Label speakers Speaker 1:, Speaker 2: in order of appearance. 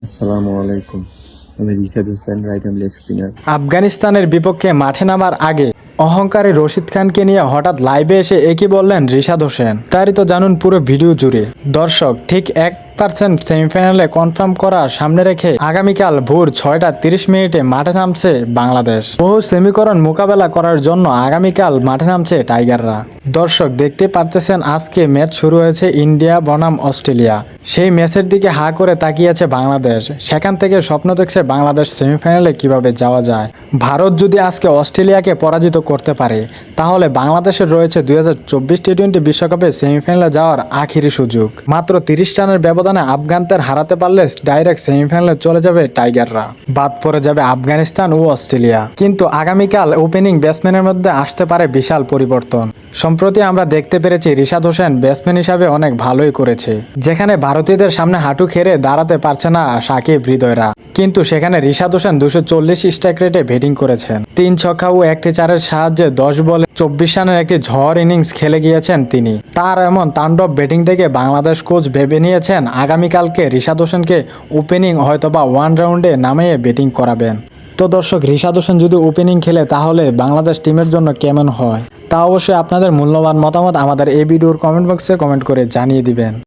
Speaker 1: আসসালামু আলাইকুম। আমি Rishad Hossain, right hand leg spinner.
Speaker 2: আফগানিস্তানের বিপক্ষে মাঠে নামার আগে অহংকারী রশিদ খানকে নিয়ে হঠাৎ লাইভে এসে একই বললেন রিশাদ হোসেন। তারই তো জানুন পুরো ভিডিও জুড়ে। দর্শক, ঠিক 1% সেমিফাইনালে কনফার্ম করা সামনে রেখে আগামীকাল ভোর 6টা 30 মিনিটে মাঠে নামছে বাংলাদেশ। বহু সেমিকরণ মোকাবেলা করার জন্য আগামীকাল মাঠে নামছে টাইগাররা। দর্শক, দেখতে পারতেছেন আজকে ম্যাচ শুরু হয়েছে ইন্ডিয়া বনাম অস্ট্রেলিয়া। সেই ম্যাচের দিকে হা করে তাকিয়েছে বাংলাদেশ। সেখান থেকে স্বপ্ন দেখছে বাংলাদেশ সেমিফাইনালে কিভাবে যাওয়া যায়। ভারত যদি আজকে অস্ট্রেলিয়াকে পরাজিত করতে পারে, তাহলে বাংলাদেশের রয়েছে 2024 টি-20 বিশ্বকাপে সেমিফাইনালে যাওয়ার আখিরি সুযোগ। মাত্র 30 রানের ব্যবধানে আফগানদের হারাতে পারলে ডাইরেক্ট সেমিফাইনালে চলে যাবে টাইগাররা। বাদ পড়ে যাবে আফগানিস্তান ও অস্ট্রেলিয়া। কিন্তু আগামীকাল ওপেনিং ব্যাটসম্যানের মধ্যে আসতে পারে বিশাল পরিবর্তন। সম্প্রতি আমরা দেখতে পেরেছি রিশাদ হোসেন ব্যাটসম্যান হিসাবে অনেক ভালোই করেছে, যেখানে ভারতীয়দের সামনে হাঁটু খেড়ে দাঁড়াতে পারছে না সাকিব হৃদয়রা। কিন্তু সেখানে রিশাদ হোসেন 240 স্ট্রাইক রেটে ব্যাটিং করেছেন। 3 ছক্কা ও 1টি চারের সাহায্যে 10 বলে 24 রানের একটি ঝড় ইনিংস খেলে গিয়েছেন তিনি। তার এমন তাণ্ডব ব্যাটিং থেকে বাংলাদেশ কোচ ভেবে নিয়েছেন আগামীকালকে রিশাদ হোসেনকে ওপেনিং হয়তোবা 1 রাউন্ডে নামিয়ে ব্যাটিং করাবেন। তো দর্শক, রিশাদ হোসেন যদি ওপেনিং খেলে তাহলে বাংলাদেশ টিমের জন্য কেমন হয় তা অবশ্যই আপনাদের মূল্যবান মতামত আমাদের এই ভিডিওর কমেন্ট বক্সে কমেন্ট করে জানিয়ে দিবেন।